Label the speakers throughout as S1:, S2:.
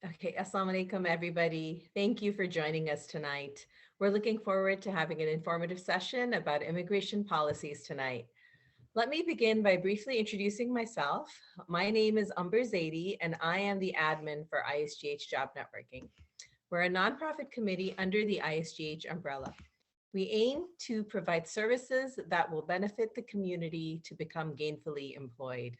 S1: Okay, Assalamu alaikum, everybody. Thank you for joining us tonight. We're looking forward to having an informative session about immigration policies tonight. Let me begin by briefly introducing myself. My name is Umber Zaidi, and I am the admin for ISGH Job Networking. We're a nonprofit committee under the ISGH umbrella. We aim to provide services that will benefit the community to become gainfully employed.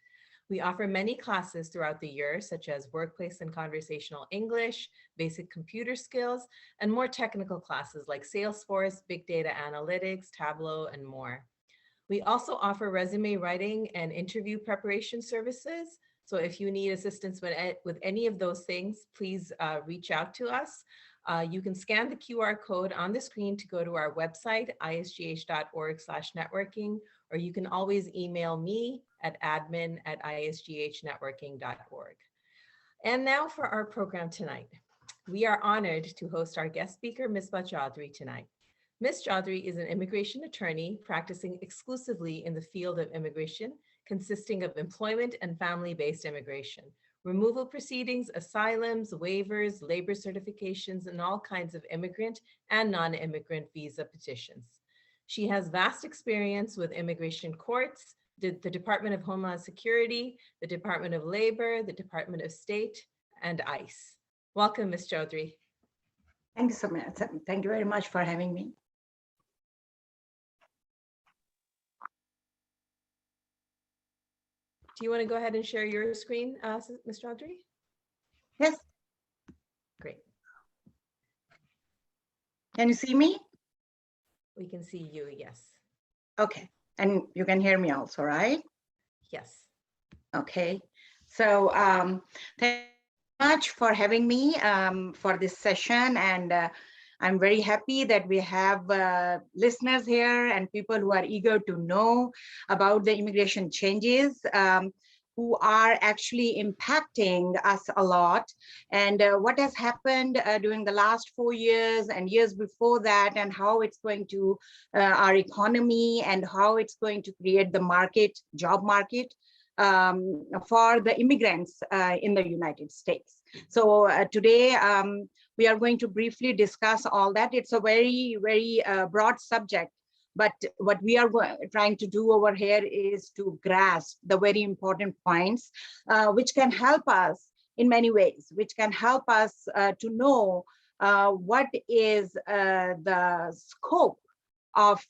S1: We offer many classes throughout the year, such as workplace and conversational English, basic computer skills, and more technical classes like Salesforce, big data analytics, Tableau, and more. We also offer resume writing and interview preparation services. So if you need assistance with any of those things, please reach out to us. You can scan the QR code on the screen to go to our website, isgh.org/networking, or you can always email me at admin@isghnetworking.org. And now for our program tonight. We are honored to host our guest speaker, Misbah Chaudhry, tonight. Ms. Chaudhry is an immigration attorney practicing exclusively in the field of immigration, consisting of employment and family-based immigration, removal proceedings, asylums, waivers, labor certifications, and all kinds of immigrant and non-immigrant visa petitions. She has vast experience with immigration courts, the Department of Homeland Security, the Department of Labor, the Department of State, and ICE. Welcome, Ms. Chaudhry.
S2: Thank you so much. Thank you very much for having me.
S1: Do you want to go ahead and share your screen, Ms. Chaudhry?
S2: Yes.
S1: Great.
S2: Can you see me?
S1: We can see you, yes.
S2: Okay. And you can hear me also, right?
S1: Yes.
S2: Okay. So thank you much for having me for this session. And I'm very happy that we have listeners here and people who are eager to know about the immigration changes who are actually impacting us a lot, and what has happened during the last 4 years and years before that, and how it's going to our economy and how it's going to create the market, job market, for the immigrants in the United States. So today we are going to briefly discuss all that. It's a very, very broad subject, but what we are trying to do over here is to grasp the very important points, which can help us in many ways, which can help us to know what is the scope of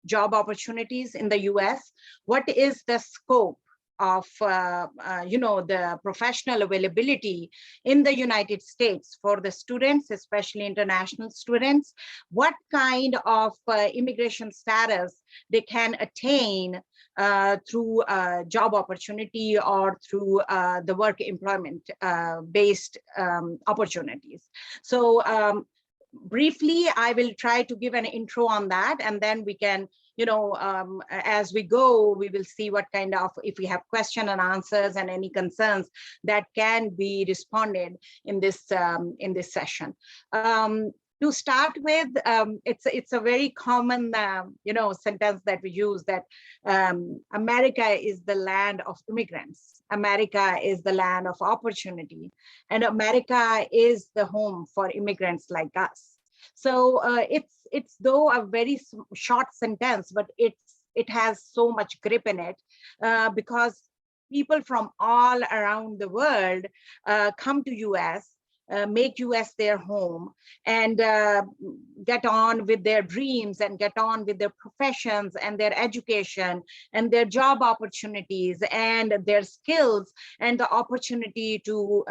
S2: job opportunities in the US, what is the scope of the professional availability in the United States for the students, especially international students, what kind of immigration status they can attain through job opportunity or through the work employment based opportunities. So briefly, I will try to give an intro on that, and then we can, as we go, we will see what kind of, if we have question and answers and any concerns that can be responded in this session. To start with, it's a very common sentence that we use, that America is the land of immigrants. America is the land of opportunity, and America is the home for immigrants like us. So it's though a very short sentence, but it has so much grip in it because people from all around the world come to US, make US their home, and get on with their dreams and get on with their professions and their education and their job opportunities and their skills and the opportunity to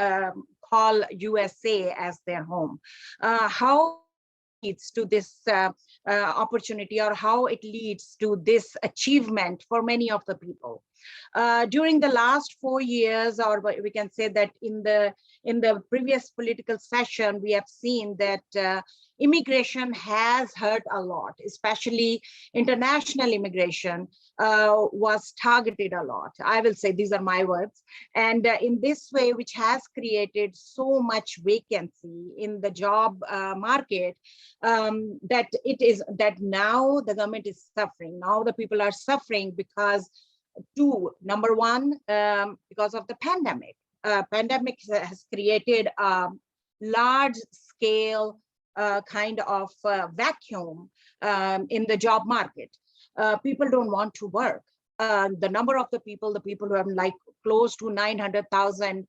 S2: call USA as their home. How leads to this opportunity, or how it leads to this achievement for many of the people. During the last 4 years, or we can say that in the previous political session, we have seen that immigration has hurt a lot, especially international immigration was targeted a lot. I will say, these are my words. And in this way, which has created so much vacancy in the job market, that now the government is suffering. Now the people are suffering because number one, because of the pandemic. pandemic has created a large scale kind of vacuum in the job market. People don't want to work. The number of the people who have like close to 900,000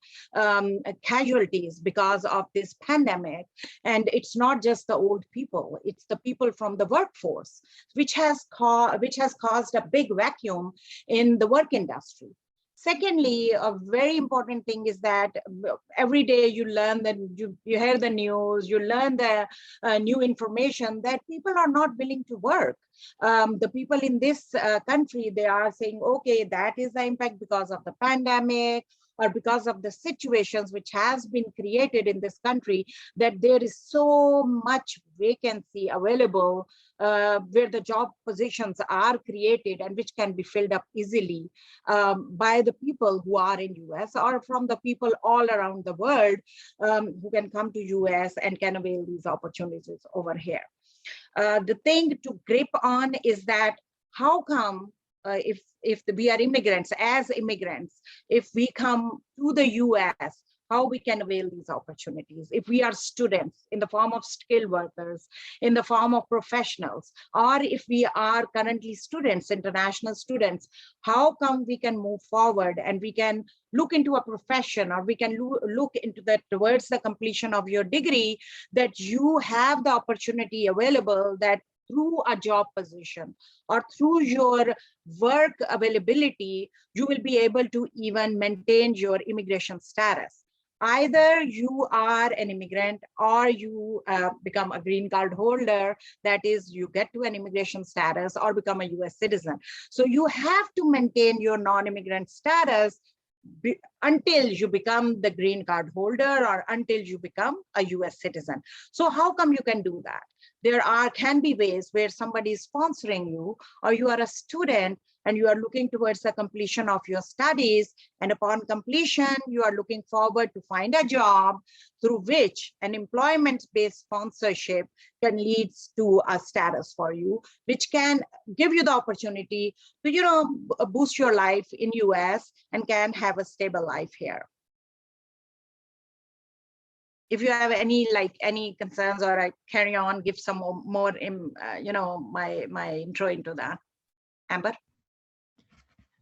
S2: casualties because of this pandemic. And it's not just the old people, it's the people from the workforce, which has caused a big vacuum in the work industry. Secondly, a very important thing is that every day you learn that you hear the news, you learn the new information that people are not willing to work. The people in this country, they are saying, okay, that is the impact because of the pandemic or because of the situations which has been created in this country, that there is so much vacancy available where the job positions are created and which can be filled up easily by the people who are in US or from the people all around the world who can come to US and can avail these opportunities over here. The thing to grip on is that how come if we are immigrants, as immigrants, if we come to the US, how we can avail these opportunities. If we are students in the form of skilled workers, in the form of professionals, or if we are currently students, international students, how come we can move forward and we can look into a profession, or we can look into that towards the completion of your degree, that you have the opportunity available that through a job position or through your work availability, you will be able to even maintain your immigration status. Either you are an immigrant or you become a green card holder, that is, you get to an immigration status or become a US citizen. So you have to maintain your non-immigrant status until you become the green card holder or until you become a US citizen. So how come you can do that? There can be ways where somebody is sponsoring you, or you are a student and you are looking towards the completion of your studies, and upon completion, you are looking forward to find a job through which an employment-based sponsorship can lead to a status for you, which can give you the opportunity to, boost your life in US and can have a stable life here. If you have any concerns, or I carry on, give some more my intro into that. Amber?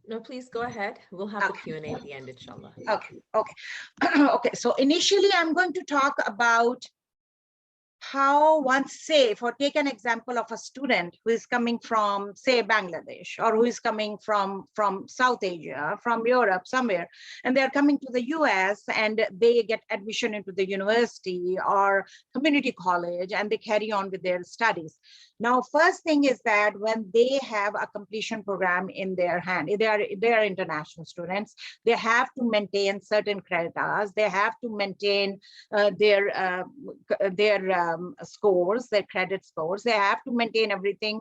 S1: No, please go ahead. We'll have the Q&A at the end, inshallah.
S2: Okay. Okay, so initially I'm going to talk about how one, take an example of a student who is coming from, say, Bangladesh, or who is coming from South Asia, from Europe, somewhere, and they're coming to the US and they get admission into the university or community college and they carry on with their studies. Now, first thing is that when they have a completion program in their hand, they are international students, they have to maintain certain credit hours, they have to maintain their scores, their credit scores, they have to maintain everything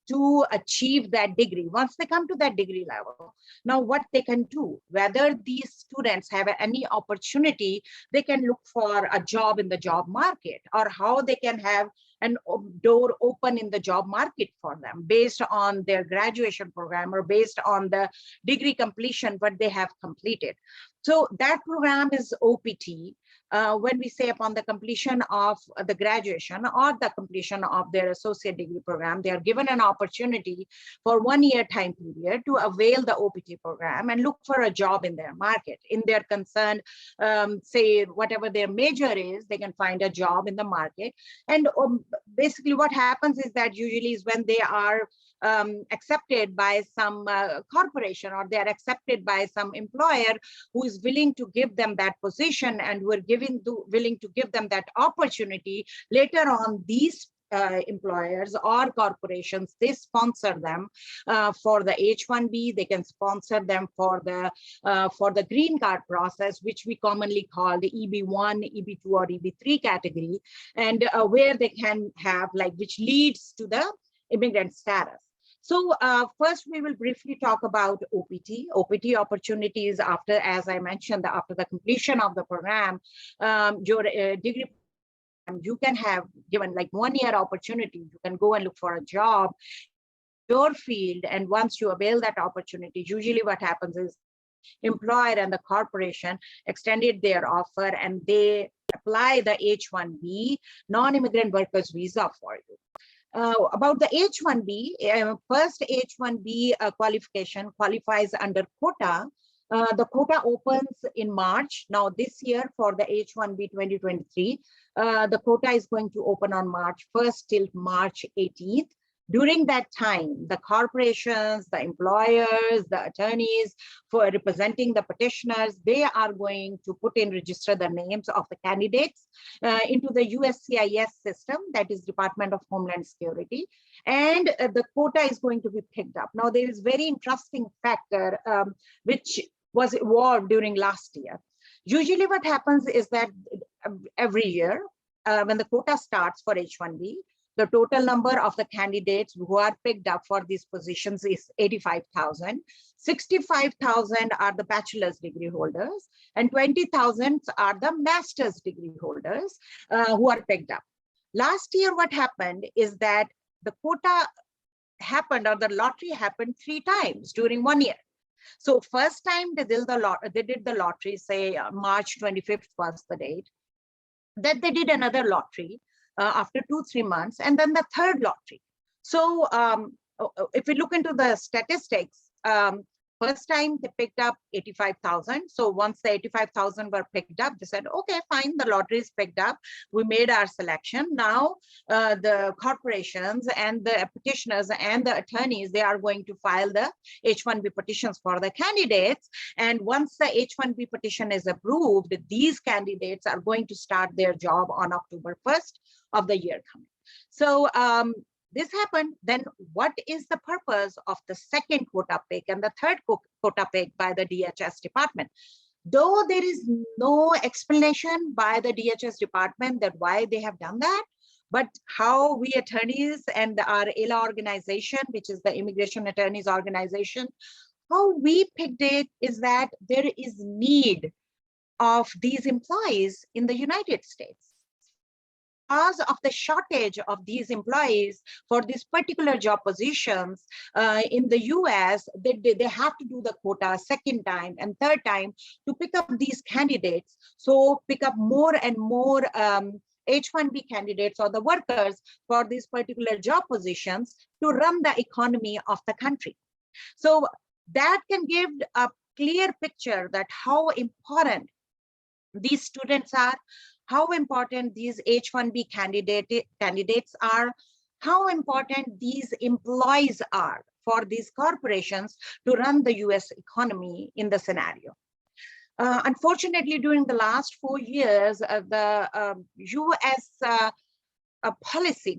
S2: to achieve that degree. Once they come to that degree level, now what they can do, whether these students have any opportunity, they can look for a job in the job market, or how they can have an door open in the job market for them based on their graduation program or based on the degree completion what they have completed. So that program is OPT. When we say upon the completion of the graduation or the completion of their associate degree program, they are given an opportunity for 1 year time period to avail the OPT program and look for a job in their market. In their concerned, say, whatever their major is, they can find a job in the market. And basically what happens is that usually is when they are accepted by some corporation, or they are accepted by some employer who is willing to give them that position and who are willing to give them that opportunity, later on these employers or corporations, they sponsor them for the H-1B. They can sponsor them for the green card process, which we commonly call the EB1, EB2, or EB3 category, and where they can have which leads to the immigrant status. So first, we will briefly talk about OPT. OPT opportunities after, as I mentioned, after the completion of the program, your degree, you can have given 1 year opportunity. You can go and look for a job, in your field, and once you avail that opportunity, usually what happens is employer and the corporation extended their offer, and they apply the H-1B non-immigrant workers visa for you. About the H-1B, first H-1B qualification qualifies under quota. The quota opens in March. Now this year for the H-1B 2023, the quota is going to open on March 1st till March 18th. During that time, the corporations, the employers, the attorneys for representing the petitioners, they are going to register the names of the candidates into the USCIS system, that is Department of Homeland Security, and the quota is going to be picked up. Now, there is very interesting factor which was evolved during last year. Usually what happens is that every year, when the quota starts for H-1B, the total number of the candidates who are picked up for these positions is 85,000. 65,000 are the bachelor's degree holders, and 20,000 are the master's degree holders who are picked up. Last year, what happened is that the quota happened, or the lottery happened 3 times during 1 year. So first time they did the lottery, say March 25th was the date. Then they did another lottery after 2-3 months, and then the third lottery. So if we look into the statistics, first time they picked up 85,000. So once the 85,000 were picked up, they said, okay, fine, the lottery is picked up. We made our selection. Now the corporations and the petitioners and the attorneys, they are going to file the H-1B petitions for the candidates. And once the H-1B petition is approved, these candidates are going to start their job on October 1st of the year coming. So this happened. Then what is the purpose of the second quota pick and the third quota pick by the DHS department? Though there is no explanation by the DHS department that why they have done that, but how we attorneys and our ILA organization, which is the Immigration Attorneys Organization, how we picked it is that there is need of these employees in the United States. Because of the shortage of these employees for these particular job positions in the US, they have to do the quota second time and third time to pick up these candidates. So pick up more and more H-1B candidates or the workers for these particular job positions to run the economy of the country. So that can give a clear picture that how important these students are, how important these H-1B candidates are, how important these employees are for these corporations to run the US economy in the scenario. Unfortunately, during the last 4 years, the US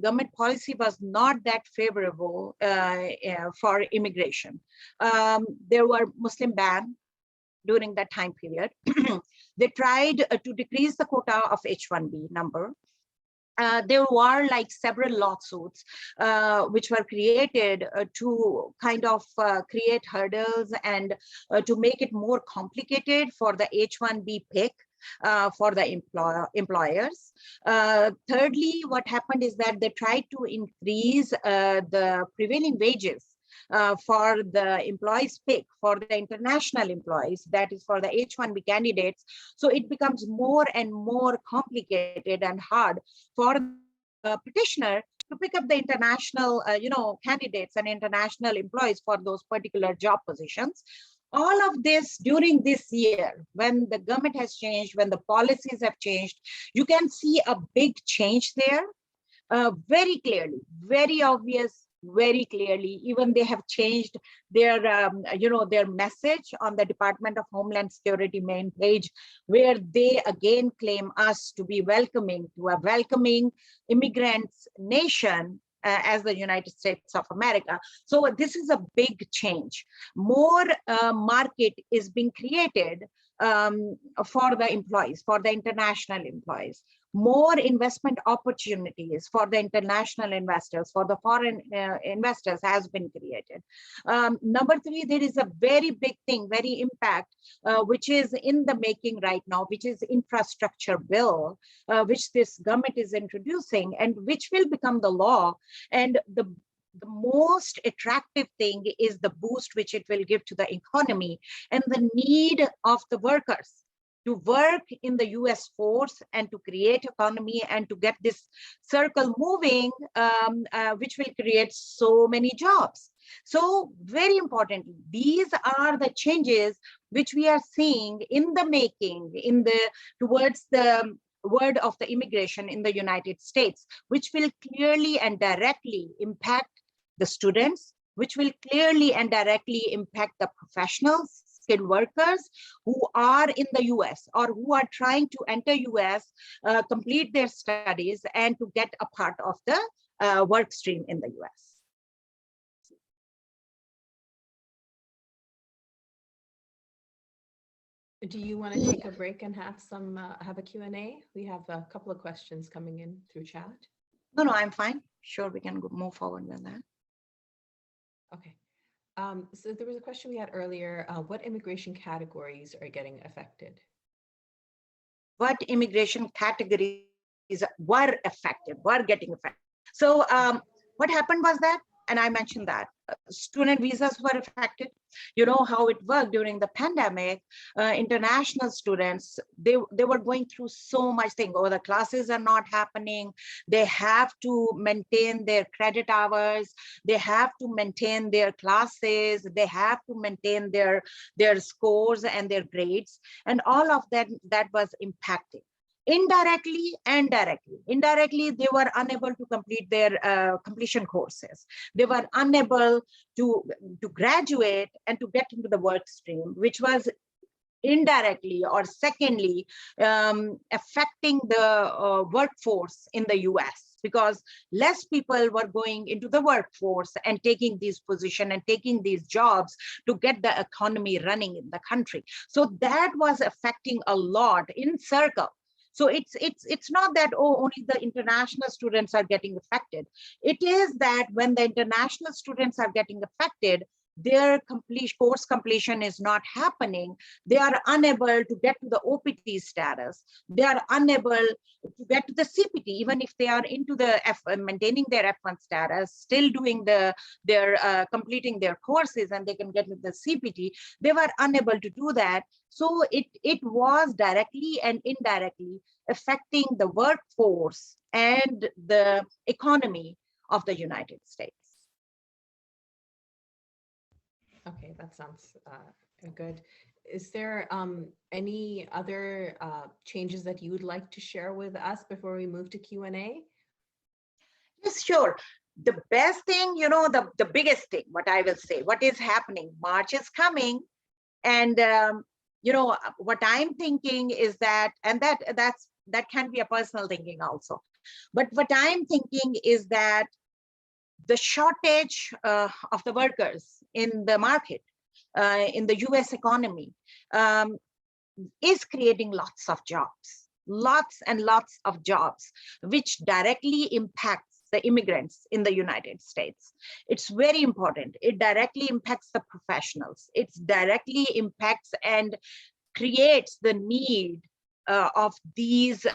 S2: government policy was not that favorable for immigration. There were Muslim ban during that time period. They tried to decrease the quota of H-1B number. There were like several lawsuits which were created to kind of create hurdles and to make it more complicated for the H-1B pick for the employers. Thirdly, what happened is that they tried to increase the prevailing wages for the employees pick for the international employees, that is for the H-1B candidates. So it becomes more and more complicated and hard for the petitioner to pick up the international candidates and international employees for those particular job positions. All of this during this year, when the government has changed, when the policies have changed, you can see a big change there very clearly, very obvious, very clearly. Even they have changed their their message on the Department of Homeland Security main page, where they again claim us to be welcoming, to a welcoming immigrants nation as the United States of America. So this is a big change. More market is being created for the employees, for the international employees. More investment opportunities for the international investors, for the foreign investors has been created. Number 3, there is a very big thing, very impact, which is in the making right now, which is infrastructure bill, which this government is introducing and which will become the law. And the most attractive thing is the boost which it will give to the economy and the need of the workers to work in the US force and to create economy and to get this circle moving, which will create so many jobs. So very importantly, these are the changes which we are seeing in the making towards the word of the immigration in the United States, which will clearly and directly impact the students, which will clearly and directly impact the professionals, skilled workers who are in the US or who are trying to enter US, complete their studies and to get a part of the work stream in the US.
S1: Do you want to take a break and have a Q&A? We have a couple of questions coming in through chat.
S2: No, I'm fine. Sure, we can move forward with that.
S1: Okay. So there was a question we had earlier. What immigration categories are getting affected?
S2: What immigration categories were getting affected? So what happened was that, and I mentioned that, student visas were affected. You know how it worked during the pandemic. International students, they were going through so much thing. Oh, the classes are not happening. They have to maintain their credit hours. They have to maintain their classes. They have to maintain their scores and their grades. And all of that was impacting. Indirectly and directly. Indirectly, they were unable to complete their completion courses. They were unable to graduate and to get into the work stream, which was indirectly or secondly affecting the workforce in the US, because less people were going into the workforce and taking these positions and taking these jobs to get the economy running in the country. So that was affecting a lot in circle. So it's not that, oh, only the international students are getting affected. It is that when the international students are getting affected, their course completion is not happening. They are unable to get to the OPT status. They are unable to get to the CPT, even if they are into the maintaining their F1 status, still doing their completing their courses, and they can get to the CPT. They were unable to do that. So it was directly and indirectly affecting the workforce and the economy of the United States.
S1: Okay, that sounds good. Is there any other changes that you would like to share with us before we move to Q&A?
S2: Yes, sure. The best thing, you know, the biggest thing, what I will say, what is happening, March is coming, and you know, what I'm thinking is that, and that can be a personal thinking also, but what I'm thinking is that the shortage of the workers in the market, in the US economy, is creating lots of jobs, lots and lots of jobs, which directly impacts the immigrants in the United States. It's very important. It directly impacts the professionals. It directly impacts and creates the need of these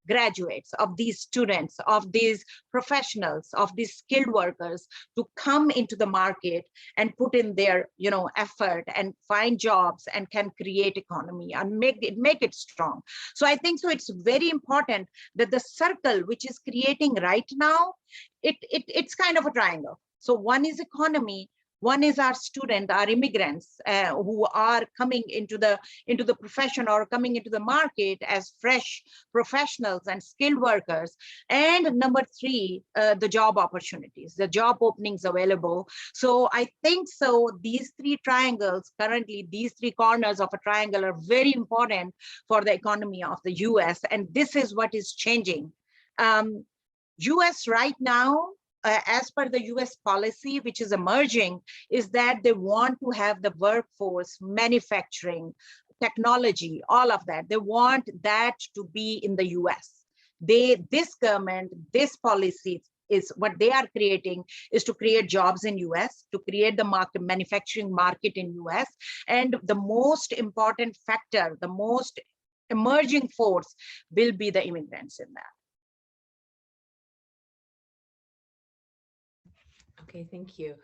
S2: graduates, of these students, of these professionals, of these skilled workers to come into the market and put in their, you know, effort and find jobs and can create economy and make it strong. So I think so it's very important that the circle which is creating right now, it's kind of a triangle. So one is economy, one is our student, our immigrants who are coming into the profession or coming into the market as fresh professionals and skilled workers. And number three, the job opportunities, the job openings available. So I think so these three triangles, currently these three corners of a triangle are very important for the economy of the US. And this is what is changing. US right now, as per the US policy, which is emerging, is that they want to have the workforce, manufacturing, technology, all of that. They want that to be in the US. This government, this policy is what they are creating is to create jobs in US, to create the manufacturing market in US. And the most important factor, the most emerging force will be the immigrants in that.
S1: Okay, thank you.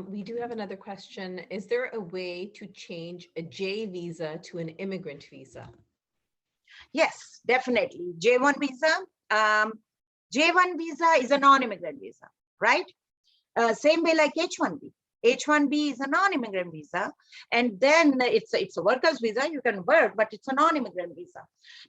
S1: We do have another question. Is there a way to change a J visa to an immigrant visa?
S2: Yes, definitely. J1 visa. Um, J1 visa is a non-immigrant visa, right? Same way like H1B. H1B is a non-immigrant visa, and then it's a worker's visa. You can work, but it's a non-immigrant visa.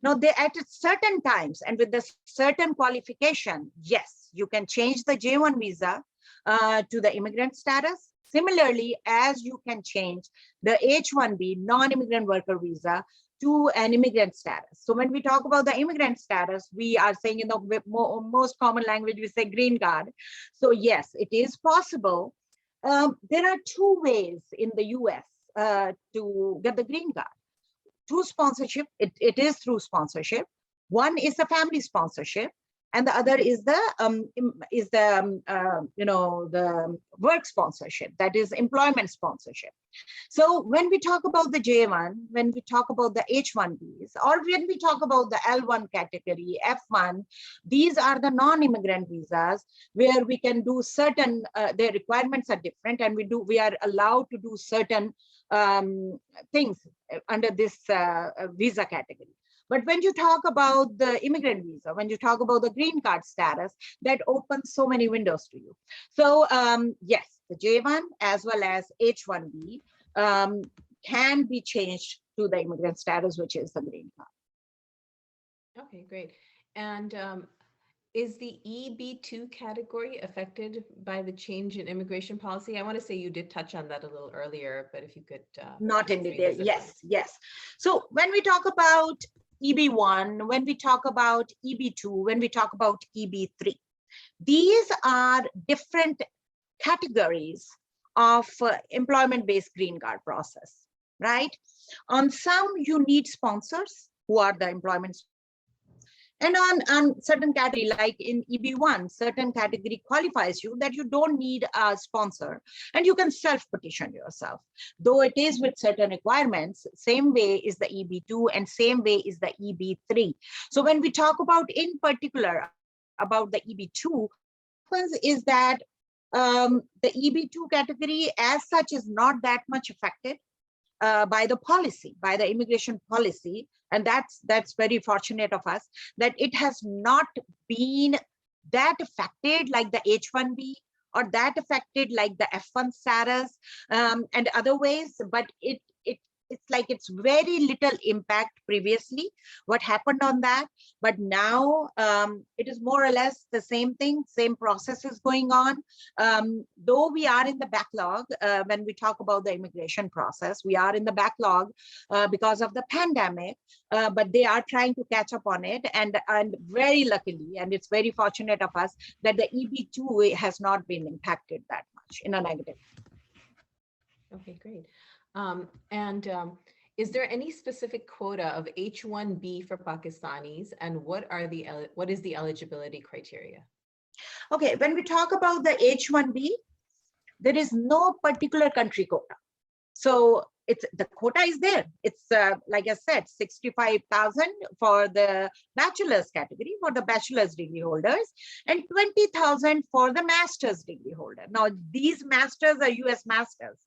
S2: Now, they at certain times and with the certain qualification, yes, you can change the J1 visa to the immigrant status. Similarly, as you can change the H1B non-immigrant worker visa to an immigrant status. So when we talk about the immigrant status, we are saying in the most common language, we say green card. So yes, it is possible. There are two ways in the US to get the green card. Through sponsorship, it is through sponsorship. One is the family sponsorship, and the other is the the work sponsorship, that is employment sponsorship. So when we talk about the J1, when we talk about the H1Bs, or when we talk about the L1 category, F1, these are the non-immigrant visas where we can do certain, their requirements are different, and we are allowed to do certain things under this visa category. But when you talk about the immigrant visa, when you talk about the green card status, that opens so many windows to you. So yes, the J1 as well as H1B can be changed to the immigrant status, which is the green card.
S1: Okay, great. And is the EB2 category affected by the change in immigration policy? I want to say you did touch on that a little earlier, but if you could.
S2: Not in detail,
S1: revisit
S2: yes,
S1: that.
S2: yes. So when we talk about EB1, when we talk about EB2, when we talk about EB3, these are different categories of employment-based green card process, right? On some, you need sponsors who are the employment. And on certain category, like in EB1, certain category qualifies you that you don't need a sponsor and you can self-petition yourself. Though it is with certain requirements, same way is the EB2 and same way is the EB3. So when we talk about in particular about the EB2, is that the EB2 category as such is not that much affected by the policy, by the immigration policy. And that's very fortunate of us that it has not been that affected like the H1B or that affected like the F1 status and other ways, but it's like it's very little impact previously what happened on that, but now it is more or less the same thing, same process is going on. Though we are in the backlog when we talk about the immigration process, we are in the backlog because of the pandemic, but they are trying to catch up on it, and very luckily, and it's very fortunate of us that the EB2 has not been impacted that much in a negative.
S1: Okay, great. Is there any specific quota of H1B for Pakistanis, and what is the eligibility criteria?
S2: Okay, when we talk about the H1B, there is no particular country quota. So the quota is there. It's like I said, 65,000 for the bachelor's category for the bachelor's degree holders and 20,000 for the master's degree holder. Now these masters are US masters,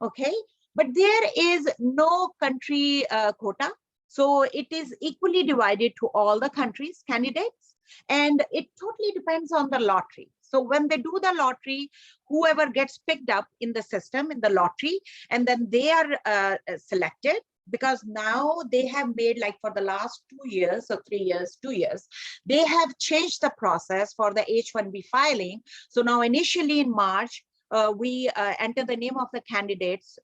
S2: okay? But there is no country quota. So it is equally divided to all the countries, candidates, and it totally depends on the lottery. So when they do the lottery, whoever gets picked up in the system, in the lottery, and then they are selected, because now they have made, like for the last 2 years or 3 years, 2 years, they have changed the process for the H1B filing. So now initially in March, we enter the name of the candidates,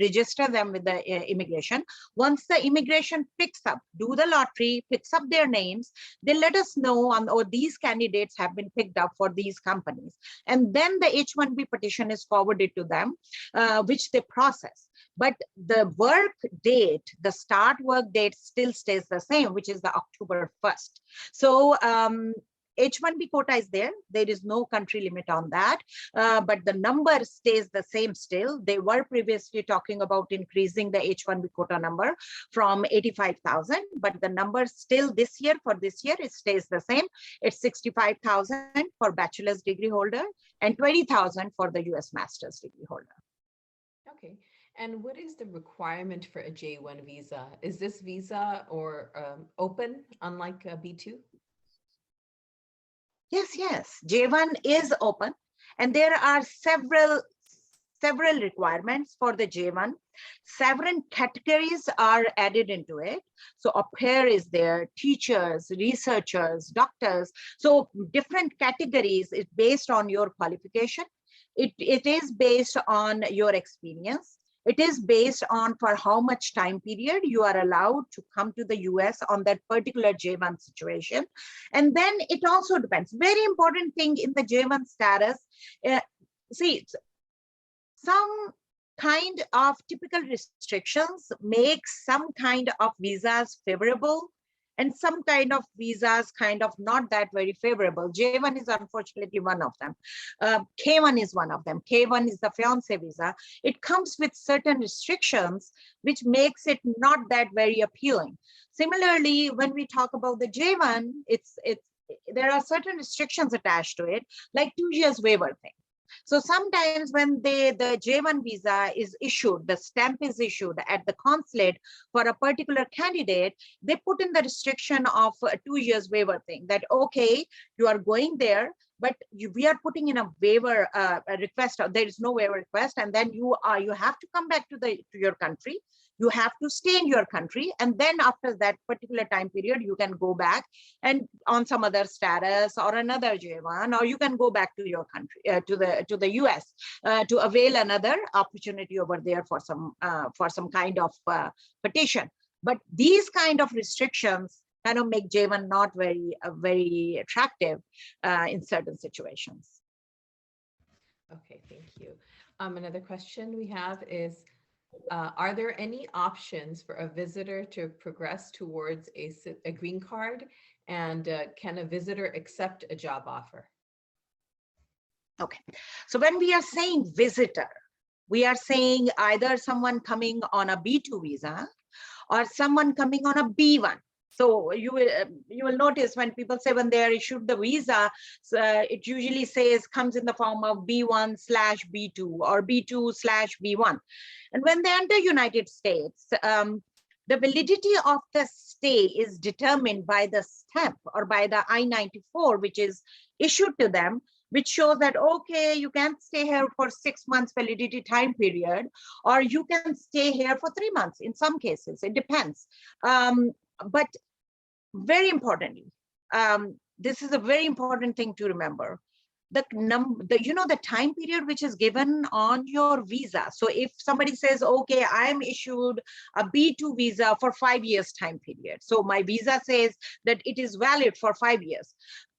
S2: register them with the immigration. Once the immigration picks up, do the lottery, picks up their names, they let us know these candidates have been picked up for these companies. And then the H1B petition is forwarded to them, which they process. But the work date, the start work date still stays the same, which is the October 1st. So H-1B quota is there. There is no country limit on that, but the number stays the same still. They were previously talking about increasing the H-1B quota number from 85,000, but the number still this year, for this year, it stays the same. It's 65,000 for bachelor's degree holder and 20,000 for the US master's degree holder.
S1: Okay. And what is the requirement for a J1 visa? Is this visa or open, unlike a B2?
S2: Yes. J1 is open, and there are several requirements for the J1. Several categories are added into it. So au pair is there, teachers, researchers, doctors. So different categories is based on your qualification. It is based on your experience. It is based on for how much time period you are allowed to come to the US on that particular J1 situation. And then it also depends. Very important thing in the J1 status, see, some kind of typical restrictions make some kind of visas favorable and some kind of visas kind of not that very favorable. J1 is unfortunately one of them. K1 is one of them. K1 is the Fiance Visa. It comes with certain restrictions, which makes it not that very appealing. Similarly, when we talk about the J1, there are certain restrictions attached to it, like 2 years waiver thing. So sometimes when the J1 visa is issued, the stamp is issued at the consulate for a particular candidate, they put in the restriction of a 2 years waiver thing that, okay, you are going there, but we are putting in a waiver a request. There is no waiver request, and then you have to come back to your country. You have to stay in your country, and then after that particular time period, you can go back and on some other status or another J1, or you can go back to your country, to the US, to avail another opportunity over there for some kind of petition. But these kind of restrictions kind of make J1 not very attractive in certain situations.
S1: Okay, thank you. Another question we have is, are there any options for a visitor to progress towards a green card? And can a visitor accept a job offer?
S2: Okay, so when we are saying visitor, we are saying either someone coming on a B2 visa or someone coming on a B1. So you will notice when people say when they are issued the visa, it usually comes in the form of B1/B2 or B2/B1. And when they enter United States, the validity of the stay is determined by the stamp or by the I-94, which is issued to them, which shows that, okay, you can stay here for 6 months validity time period, or you can stay here for 3 months in some cases. It depends. But very importantly, this is a very important thing to remember. The time period which is given on your visa. So if somebody says, okay, I am issued a B2 visa for 5 years time period. So my visa says that it is valid for 5 years.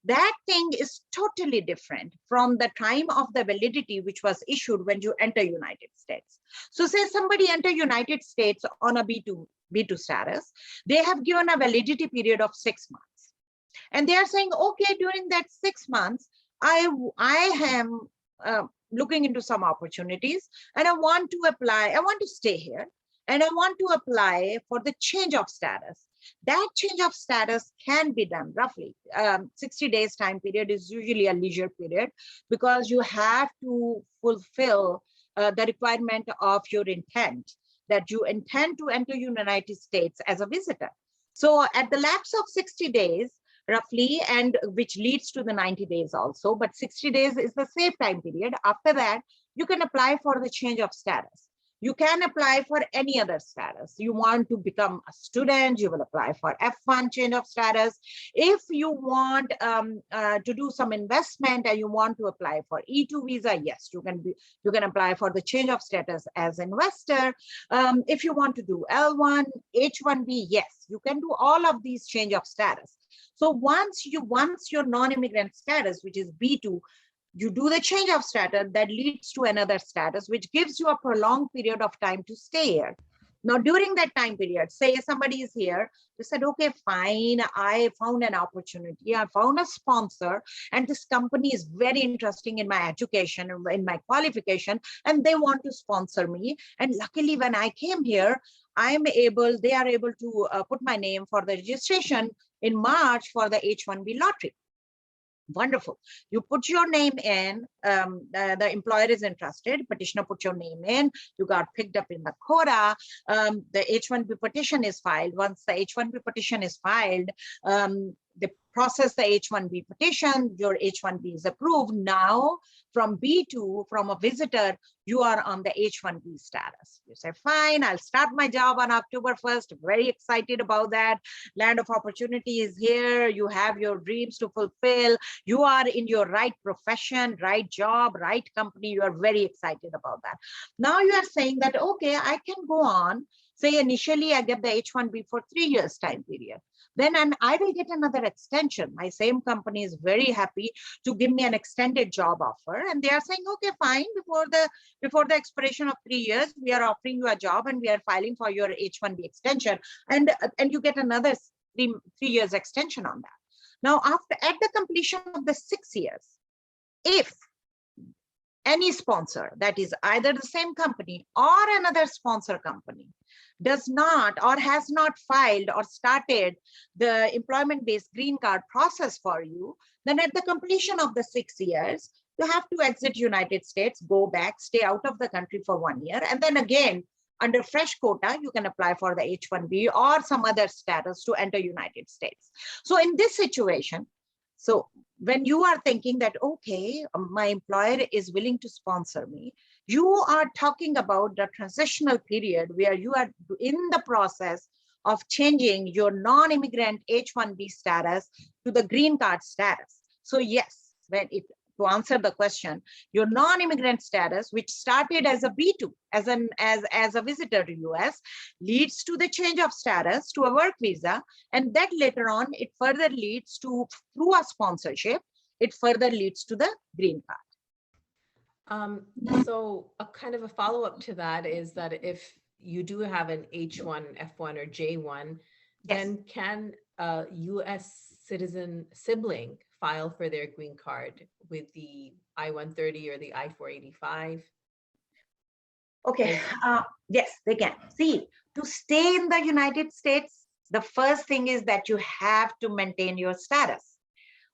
S2: That thing is totally different from the time of the validity which was issued when you enter United States. So say somebody enter United States on a B2 status, they have given a validity period of 6 months. And they are saying, okay, during that 6 months, I am looking into some opportunities and I want to apply, I want to stay here and I want to apply for the change of status. That change of status can be done roughly 60 days time period is usually a leisure period, because you have to fulfill the requirement of your intent, that you intend to enter United States as a visitor. So at the lapse of 60 days, roughly, and which leads to the 90 days also, but 60 days is the safe time period. After that, you can apply for the change of status. You can apply for any other status. You want to become a student, you will apply for F1 change of status. If you want to do some investment and you want to apply for E2 visa, yes, you can apply for the change of status as investor. If you want to do L1, H1B, yes, you can do all of these change of status. So once your non-immigrant status, which is B2, you do the change of status, that leads to another status, which gives you a prolonged period of time to stay here. Now, during that time period, say somebody is here, they said, okay, fine, I found an opportunity, I found a sponsor, and this company is very interesting in my education, in my qualification, and they want to sponsor me. And luckily, when I came here, they are able to put my name for the registration in March for the H-1B lottery. Wonderful. You put your name in, the employer is interested, petitioner put your name in, you got picked up in the quota, the H-1B petition is filed. Once the H-1B petition is filed, they process the H-1B petition, your H-1B is approved. Now, from B2, from a visitor, you are on the H-1B status. You say, fine, I'll start my job on October 1st. Very excited about that. Land of opportunity is here. You have your dreams to fulfill. You are in your right profession, right job, right company. You are very excited about that. Now you are saying that, okay, I can go on. Say initially I get the H-1B for 3 years time period. Then I will get another extension. My same company is very happy to give me an extended job offer. And they are saying, okay, fine, before the expiration of 3 years, we are offering you a job and we are filing for your H-1B extension. And you get another three years extension on that. Now, at the completion of the 6 years, if any sponsor, that is either the same company or another sponsor company, does not or has not filed or started the employment-based green card process for you, then at the completion of the 6 years, you have to exit United States, go back, stay out of the country for 1 year, and then again, under fresh quota, you can apply for the H-1B or some other status to enter United States. So in this situation, so when you are thinking that, okay, my employer is willing to sponsor me, you are talking about the transitional period where you are in the process of changing your non-immigrant H-1B status to the green card status. So yes, to answer the question, your non-immigrant status, which started as a B2, as a visitor to US, leads to the change of status to a work visa, and that later on, it further leads to, through a sponsorship, it further leads to the green card.
S1: So a kind of a follow-up to that is that if you do have an H1, F1, or J1, then can a US citizen sibling file for their green card with the I-130 or the I-485?
S2: Okay, yes, they can. See, to stay in the United States, the first thing is that you have to maintain your status.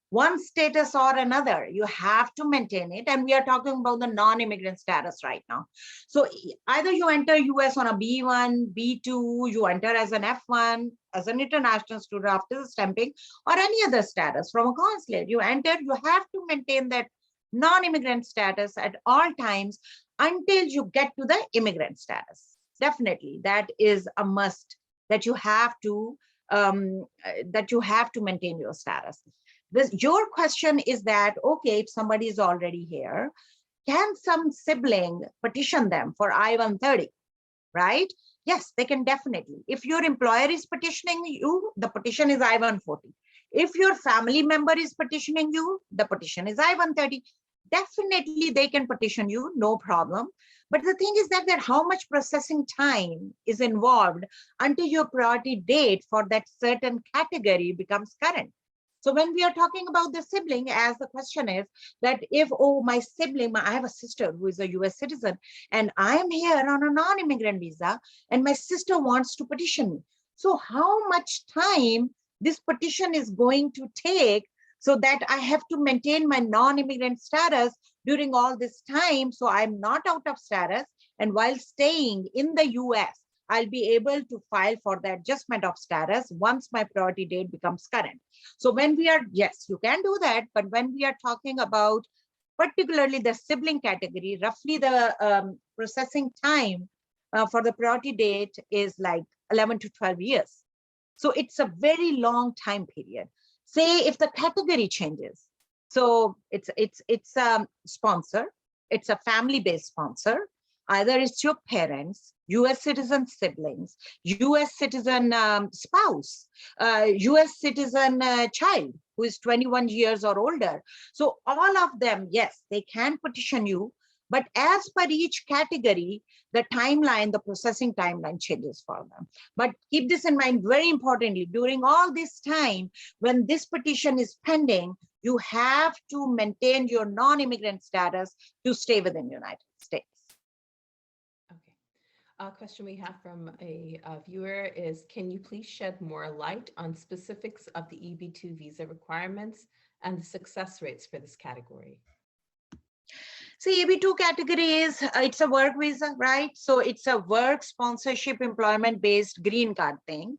S2: One status or another, you have to maintain it. And we are talking about the non-immigrant status right now. So either you enter US on a B1, B2, you enter as an F1, as an international student after the stamping, or any other status from a consulate. You enter, you have to maintain that non-immigrant status at all times until you get to the immigrant status. Definitely, that is a must, that you have to maintain your status. Your question is that, okay, if somebody is already here, can some sibling petition them for I-130, right? Yes, they can definitely. If your employer is petitioning you, the petition is I-140. If your family member is petitioning you, the petition is I-130. Definitely they can petition you, no problem. But the thing is that how much processing time is involved until your priority date for that certain category becomes current. So when we are talking about the sibling, as the question is that if, oh, my sibling, I have a sister who is a US citizen, and I am here on a non-immigrant visa, and my sister wants to petition me. So how much time this petition is going to take so that I have to maintain my non-immigrant status during all this time, so I'm not out of status, and while staying in the US, I'll be able to file for the adjustment of status once my priority date becomes current. So when we are, yes, you can do that, but when we are talking about particularly the sibling category, roughly the processing time for the priority date is like 11 to 12 years. So it's a very long time period. Say if the category changes, so it's a sponsor, it's a family-based sponsor, either it's your parents, US citizen siblings, US citizen spouse, US citizen child who is 21 years or older. So all of them, yes, they can petition you, But as per each category, the timeline, the processing timeline changes for them. But keep this in mind, very importantly, during all this time, when this petition is pending, you have to maintain your non-immigrant status to stay within the United States.
S1: Okay. A question we have from a viewer is, can you please shed more light on specifics of the EB2 visa requirements and the success rates for this category?
S2: See, EB2 category is, it's a work visa, right? So it's a work sponsorship employment-based green card thing.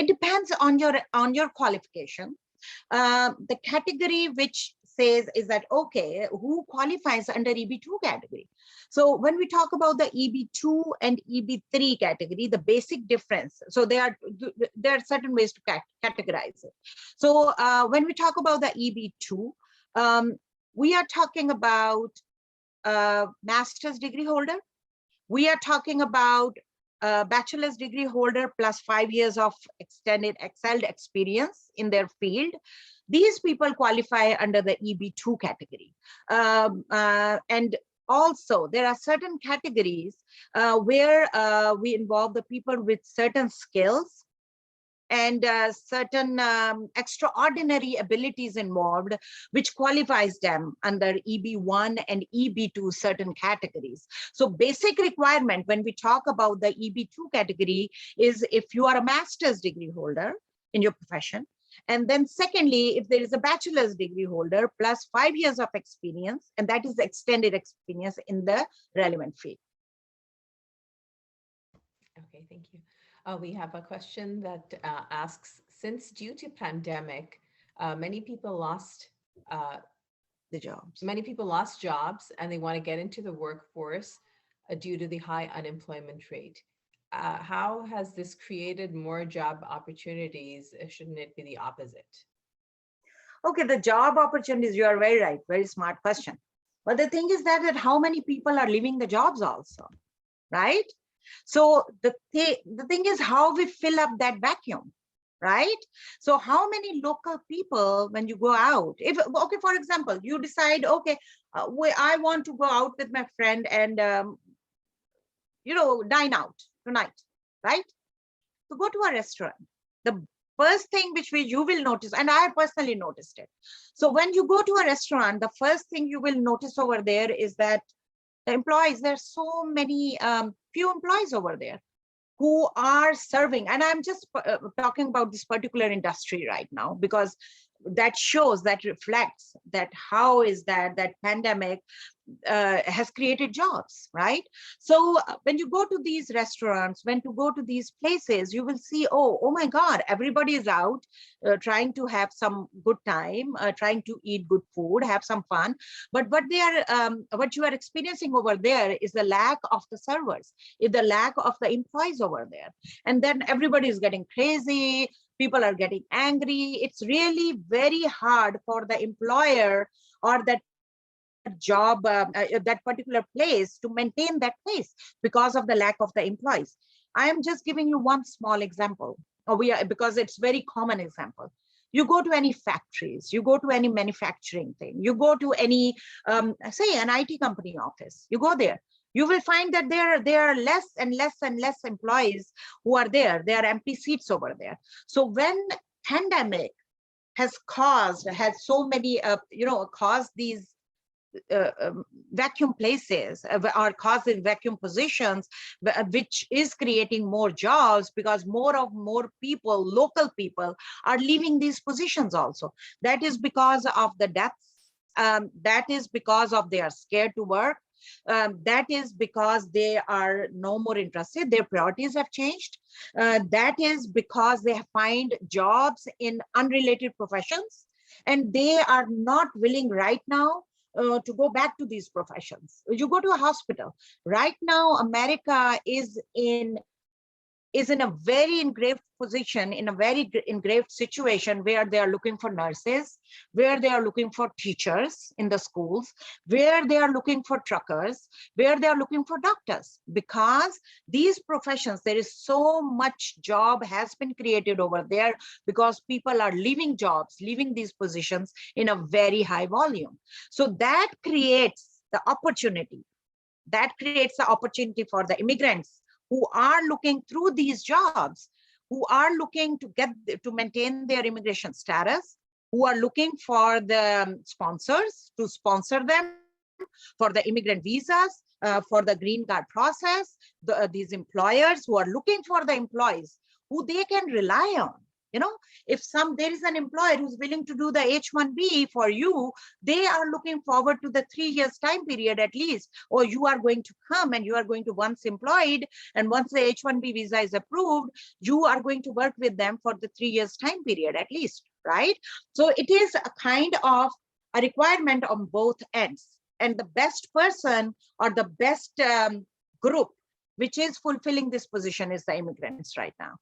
S2: It depends on your qualification. The category which says is that, okay, who qualifies under EB2 category? So when we talk about the EB2 and EB3 category, the basic difference, so there are certain ways to categorize it. So when we talk about the EB2, we are talking about a master's degree holder. We are talking about a bachelor's degree holder plus 5 years of extended excelled experience in their field. These people qualify under the EB2 category. And also, there are certain categories where we involve the people with certain skills and certain extraordinary abilities involved, which qualifies them under EB1 and EB2 certain categories. So basic requirement when we talk about the EB2 category is if you are a master's degree holder in your profession, and then secondly, if there is a bachelor's degree holder plus 5 years of experience, and that is extended experience in the relevant field.
S1: Okay, thank you. We have a question that asks, since due to pandemic, many people lost
S2: The jobs.
S1: Many people lost jobs and they want to get into the workforce due to the high unemployment rate. How has this created more job opportunities? Shouldn't it be the opposite?
S2: Okay, the job opportunities, you are very right, very smart question. But the thing is that how many people are leaving the jobs also, right? So the thing is how we fill up that vacuum, right? So how many local people, when you go out, if, okay, for example, you decide, okay, I want to go out with my friend and, dine out tonight, right? To go to a restaurant, the first thing which you will notice, and I personally noticed it. So when you go to a restaurant, the first thing you will notice over there is that the employees, there's so many, few employees over there who are serving. And I'm just talking about this particular industry right now, because that shows, that reflects that how is that pandemic has created jobs, right? So when you go to these restaurants, when you go to these places, you will see, oh my God, everybody is out trying to have some good time, trying to eat good food, have some fun. But what you are experiencing over there is the lack of the servers, is the lack of the employees over there. And then everybody is getting crazy. People are getting angry. It's really very hard for the employer or that job, that particular place to maintain that place because of the lack of the employees. I am just giving you one small example, because it's very common example. You go to any factories, you go to any manufacturing thing, you go to any, say an IT company office, you go there, you will find that there are less and less and less employees who are there. There are empty seats over there. So when pandemic has so many, caused these vacuum places or causing vacuum positions, which is creating more jobs because more people, local people, are leaving these positions also. That is because of the deaths. That is because of they are scared to work. That is because they are no more interested. Their priorities have changed. That is because they find jobs in unrelated professions, and they are not willing right now to go back to these professions. You go to a hospital right now. America is in a very engraved position, in a very engraved situation where they are looking for nurses, where they are looking for teachers in the schools, where they are looking for truckers, where they are looking for doctors. Because these professions, there is so much job has been created over there because people are leaving jobs, leaving these positions in a very high volume. So that creates the opportunity. That creates the opportunity for the immigrants who are looking through these jobs, who are looking to maintain their immigration status, who are looking for the sponsors to sponsor them for the immigrant visas, for the green card process, these employers who are looking for the employees who they can rely on. If there is an employer who's willing to do the H-1B for you, they are looking forward to the 3 years time period at least, or you are going to come and you are going to once employed, and once the H-1B visa is approved, you are going to work with them for the 3 years time period at least, right? So it is a kind of a requirement on both ends, and the best person or the best group which is fulfilling this position is the immigrants right now.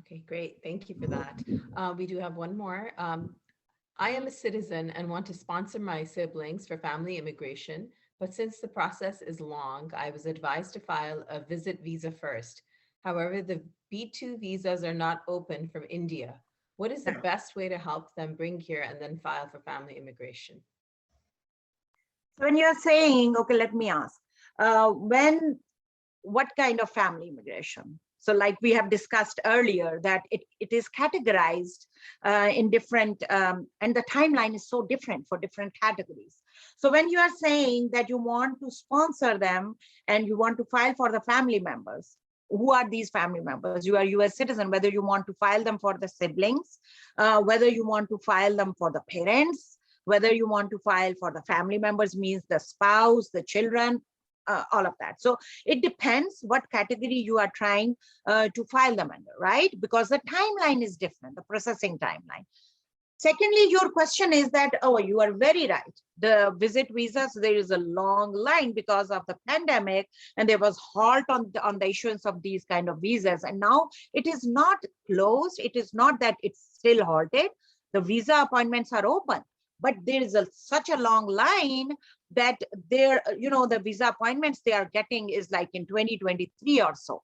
S1: Okay, great. Thank you for that. We do have one more. I am a citizen and want to sponsor my siblings for family immigration, but since the process is long, I was advised to file a visit visa first. However, the B2 visas are not open from India. What is the best way to help them bring here and then file for family immigration?
S2: So when you're saying, okay, let me ask, what kind of family immigration? So like we have discussed earlier, that it is categorized in different, and the timeline is so different for different categories. So when you are saying that you want to sponsor them and you want to file for the family members, who are these family members? You are US citizen, whether you want to file them for the siblings, whether you want to file them for the parents, whether you want to file for the family members, means the spouse, the children, all of that. So it depends what category you are trying to file them under, right? Because the timeline is different, the processing timeline. Secondly, your question is that, oh, you are very right. The visit visas, there is a long line because of the pandemic, and there was halt on the issuance of these kind of visas. And now it is not closed. It is not that it's still halted. The visa appointments are open, but there is such a long line that the visa appointments they are getting is like in 2023 or so.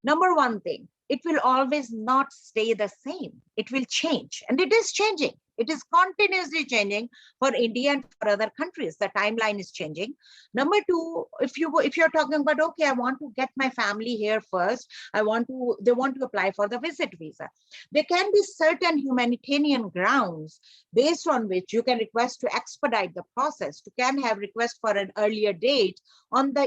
S2: Number one thing, it will always not stay the same. It will change, and it is changing. It is continuously changing for India and for other countries. The timeline is changing. Number two, if you're talking about, okay, I want to get my family here first, they want to apply for the visit visa. There can be certain humanitarian grounds based on which you can request to expedite the process. You can have request for an earlier date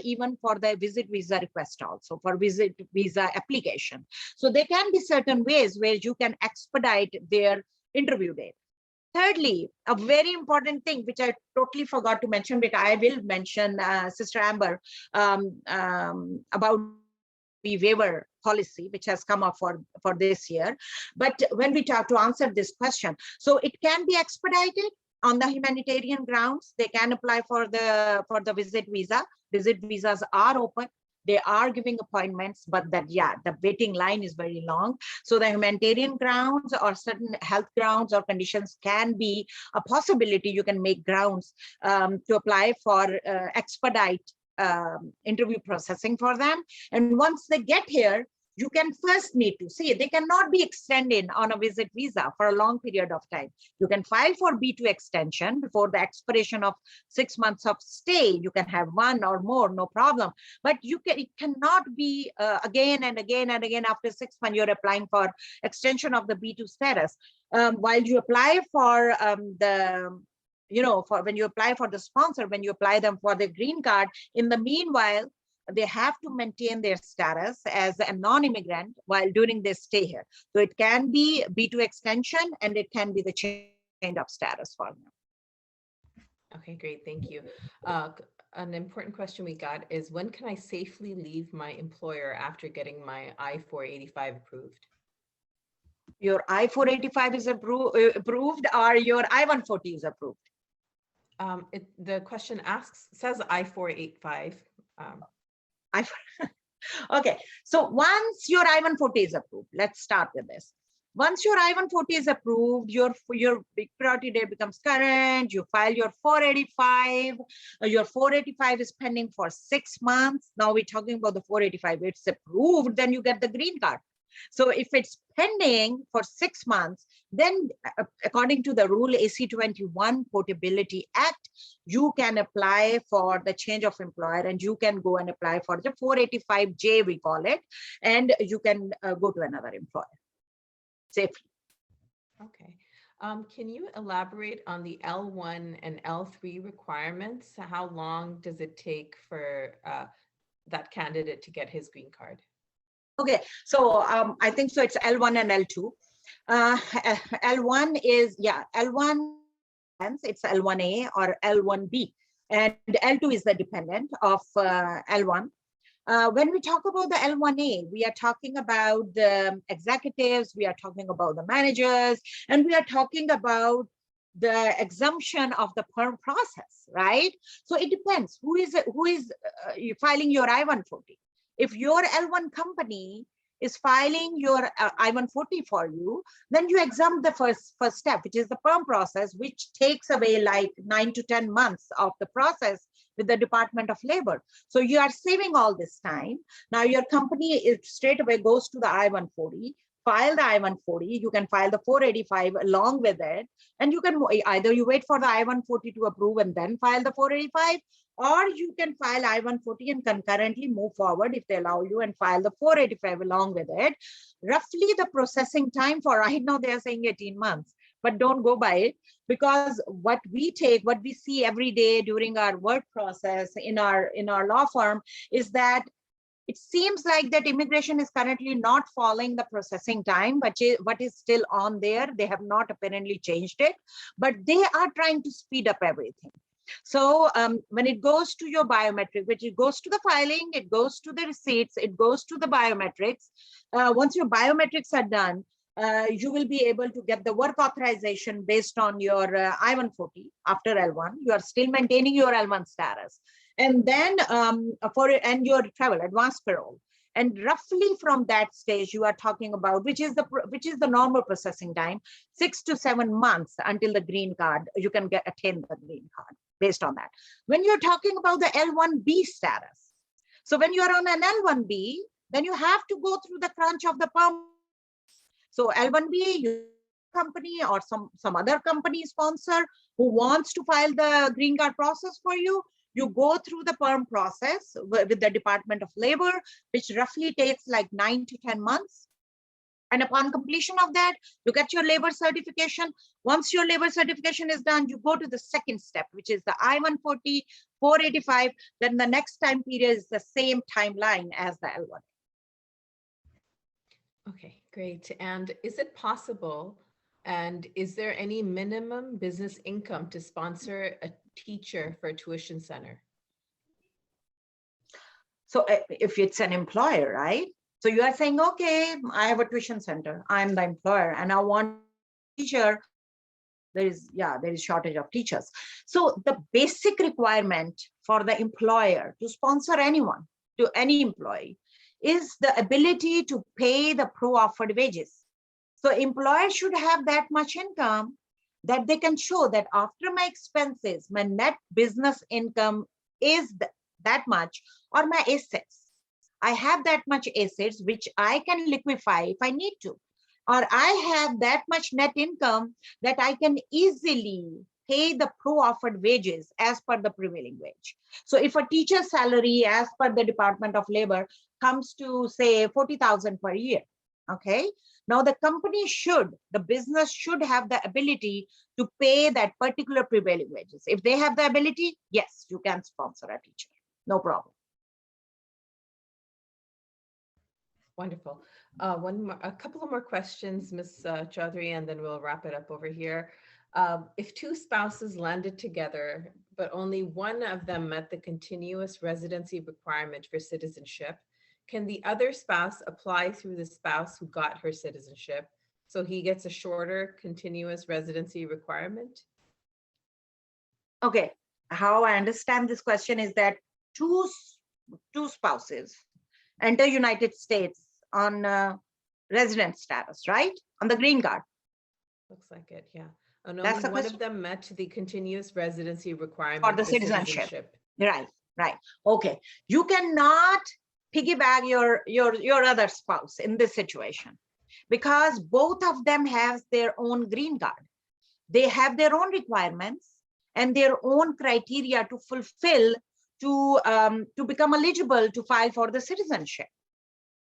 S2: even for the visit visa request, also for visit visa application. So there can be certain ways where you can expedite their interview date. Thirdly, a very important thing, which I totally forgot to mention, but I will mention, Sister Amber, about the waiver policy, which has come up for this year. But when we talk to answer this question, so it can be expedited on the humanitarian grounds. They can apply for the visit visa. Visit visas are open. They are giving appointments, but the waiting line is very long. So the humanitarian grounds or certain health grounds or conditions can be a possibility. You can make grounds to apply for expedite interview processing for them. And once they get here, you can first need to see, they cannot be extended on a visit visa for a long period of time. You can file for B2 extension before the expiration of 6 months of stay. You can have one or more, no problem. But it cannot be again and again and again after 6 months, you're applying for extension of the B2 status. While you apply for when you apply for the sponsor, when you apply them for the green card, in the meanwhile, they have to maintain their status as a non-immigrant while during their stay here. So it can be B2 extension and it can be the change of status for them.
S1: Okay, great. Thank you. An important question we got is, when can I safely leave my employer after getting my I-485 approved?
S2: Your I-485 is approved, or your I-140 is approved?
S1: The question says I-485.
S2: Okay, so once your I-140 is approved, let's start with this. Once your I-140 is approved, your big priority date becomes current. You file your 485. Your 485 is pending for 6 months. Now we're talking about the 485. It's approved, then you get the green card. So if it's pending for 6 months, then according to the rule AC-21 Portability Act, you can apply for the change of employer, and you can go and apply for the 485J, we call it, and you can go to another employer safely.
S1: Okay. Can you elaborate on the L1 and L3 requirements? How long does it take for that candidate to get his green card?
S2: Okay, so I think so it's L1 and L2. L1 is, L1, it's L1A or L1B, and L2 is the dependent of L1. When we talk about the L1A, we are talking about the executives, we are talking about the managers, and we are talking about the exemption of the perm process, right? So it depends who is filing your I-140. If your L1 company is filing your I-140 for you, then you exempt the first step, which is the perm process, which takes away like 9 to 10 months of the process with the Department of Labor. So you are saving all this time. Now your company is straight away goes to the I-140, file the I-140, you can file the 485 along with it, and you can either you wait for the I-140 to approve and then file the 485, or you can file I-140 and concurrently move forward if they allow you and file the 485 along with it. Roughly the processing time for right now, they're saying 18 months, but don't go by it, because what we see every day during our work process in our law firm is that it seems like that immigration is currently not following the processing time, but what is still on there, they have not apparently changed it, but they are trying to speed up everything. So when it goes to your biometric, which it goes to the filing, it goes to the receipts, it goes to the biometrics. Once your biometrics are done, you will be able to get the work authorization based on your I-140 after L1. You are still maintaining your L1 status. And then and your travel advanced parole. And roughly from that stage, you are talking about, which is the normal processing time, 6 to 7 months until the green card, you can attain the green card based on that. When you're talking about the L1B status, so when you are on an L1B, then you have to go through the crunch of the perm. So L1B, your company or some other company sponsor who wants to file the green card process for you, you go through the perm process with the Department of Labor, which roughly takes like 9 to 10 months. And upon completion of that, you get your labor certification. Once your labor certification is done, you go to the second step, which is the I-140, 485. Then the next time period is the same timeline as the L1.
S1: Okay, great. And is it possible, and is there any minimum business income to sponsor a teacher for a tuition center?
S2: So if it's an employer, right? So you are saying, okay, I have a tuition center, I'm the employer, and I want a teacher. There is shortage of teachers. So the basic requirement for the employer to sponsor anyone, to any employee, is the ability to pay the pro-offered wages. So employers should have that much income that they can show that after my expenses, my net business income is that much, or my assets. I have that much assets which I can liquefy if I need to, or I have that much net income that I can easily pay the pro-offered wages as per the prevailing wage. So if a teacher's salary as per the Department of Labor comes to say 40,000 per year, okay? Now the business should have the ability to pay that particular prevailing wages. If they have the ability, yes, you can sponsor a teacher, no problem.
S1: Wonderful. A couple of more questions, Ms. Chaudhry, and then we'll wrap it up over here. If two spouses landed together, but only one of them met the continuous residency requirement for citizenship, can the other spouse apply through the spouse who got her citizenship, so he gets a shorter continuous residency requirement?
S2: Okay, how I understand this question is that two spouses enter United States on resident status, right? On the green card.
S1: Looks like it, yeah. And
S2: That's
S1: only one of them met the continuous residency requirement
S2: for the citizenship. Right. Okay. You cannot piggyback your other spouse in this situation, because both of them have their own green card. They have their own requirements and their own criteria to fulfill to become eligible to file for the citizenship.